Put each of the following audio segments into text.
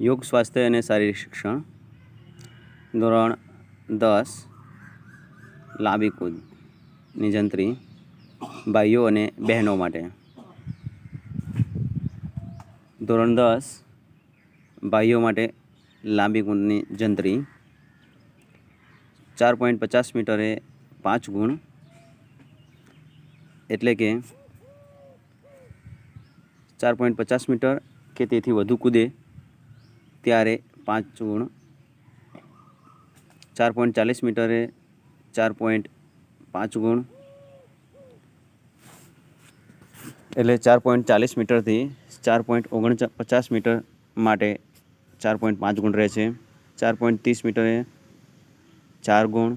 યોગ સ્વાસ્થ્ય અને શારીરિક શિક્ષણ ધોરણ 10 લાંબી કૂદની જંત્રી ભાઈઓ અને બહેનો માટે. ધોરણ 10 ભાઈઓ માટે લાંબી કૂદની જંત્રી 4.50 મીટરે 5 ગુણ, એટલે કે 4.50 મીટર કે તેથી વધુ કૂદે ત્યારે 5 ગુણ, 4.40 મીટરે 4.5 ગુણ, એટલે 4.40 મીટરથી 4.49 મીટર માટે 4.5 ગુણ રહેશે. 4.30 મીટરે 4 ગુણ,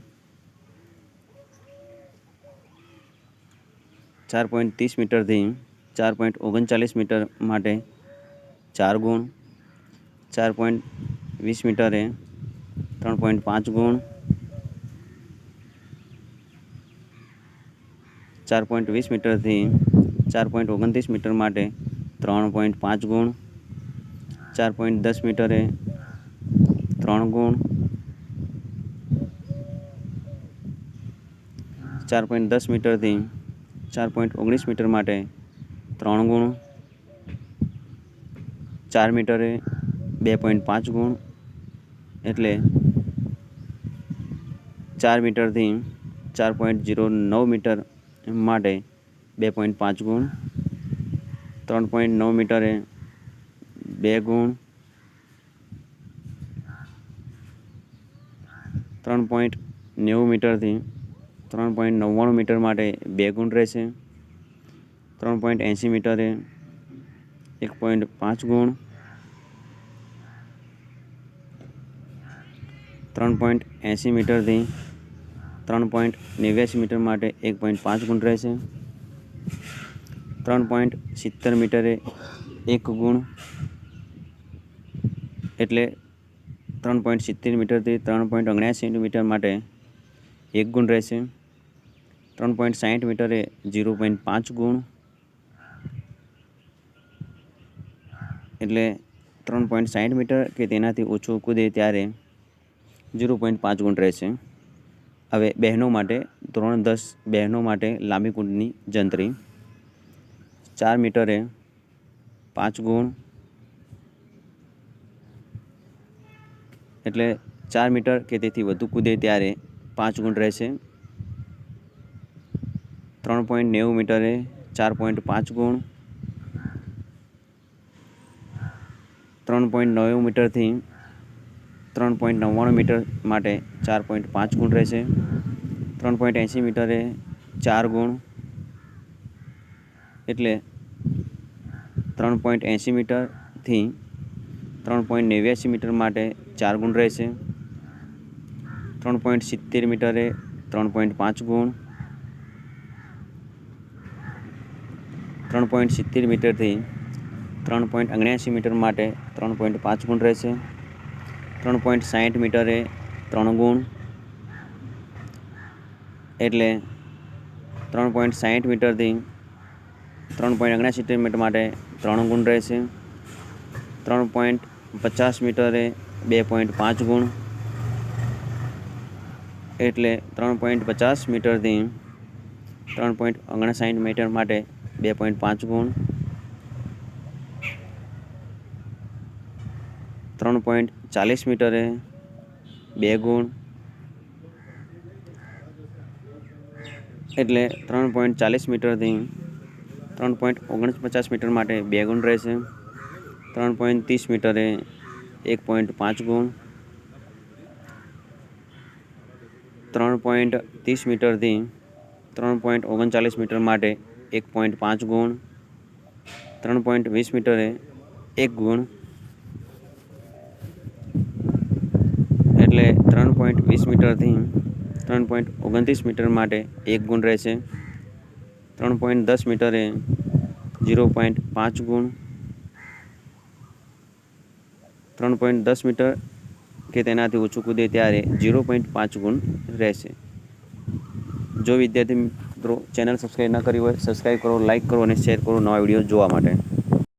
4.30 મીટરથી 4.39 મીટર માટે 4 ગુણ, 4.20 મીટરે 3.5 ગુણ, 4.20 મીટરથી 4.29 મીટર માટે 3.5 ગુણ, 4.10 મીટરે 3 ગુણ, 4.10 મીટરથી 4.19 મીટર માટે 3 ગુણ, 4 મીટરે 2.5 ગુણ, એટલે 4 મીટરથી 4.09 મીટર માટે 2.5 ગુણ, 3.9 મીટરે 2 ગુણ, 3.90 મીટરથી 3.99 મીટર માટે 2 ગુણ રહેશે. 3.80 મીટરે 1.5 ગુણ, 3.80 મીટરથી 3.89 મીટર માટે 1.5 ગુણ રહેશે. 3.70 મીટરે 1 ગુણ, એટલે 3.70 મીટરથી 3.79 મીટર માટે 1 ગુણ રહેશે. 3.60 મીટરે 0.5 ગુણ, એટલે 3.60 મીટર કે તેનાથી ઓછું કૂદે ત્યારે 0.5 ગુણ રહેશે. હવે બહેનો માટે ધોરણ 10 બહેનો માટે લાંબી કૂદની જંત્રી 4 મીટરે 5 ગુણ, એટલે 4 મીટર કે તેથી વધુ કૂદે ત્યારે 5 ગુણ રહેશે. 3.90 મીટરે 4.5 ગુણ, 3.90 મીટરથી 3.99 મીટર માટે 4.5 ગુણ રહેશે. 3.80 મીટરે 4 ગુણ, એટલે 3.80 મીટરથી 3.89 મીટર માટે 4 ગુણ રહેશે. 3.70 મીટરે 3.5 ગુણ, 3.70 મીટરથી 3.79 મીટર માટે 3.5 ગુણ રહેશે. 3.60 મીટરે 3 ગુણ, એટલે 3.60 મીટરથી 3.79 મીટર માટે 3 ગુણ રહેશે. 3.50 મીટરે 2.5 ગુણ, એટલે 3.50 મીટરથી 3.59 મીટર માટે 2.5 ગુણ. 3.40 મીટરે 2 ગુણ, એટલે 3.40 મીટરથી 3.49 મીટર માટે 2 ગુણ રહેશે. 3.30 મીટરે 1.5 ગુણ, 3.30 મીટરથી 3.39 મીટર માટે 1.5 ગુણ, 3.20 મીટરે 1 ગુણ, એટલે 3.20 મીટરથી 3.29 મીટર માટે 1 ગુણ રહેશે. 3.10 મીટરે 0.5 ગુણ, 3.10 મીટર કે તેનાથી ઓછું કૂદે ત્યારે 0.5 ગુણ રહેશે. જો વિદ્યાર્થી મિત્રો ચેનલ સબસ્ક્રાઈબ ન કરી હોય સબસ્ક્રાઈબ કરો, લાઈક કરો અને શેર કરો નવા વિડીયો જોવા માટે.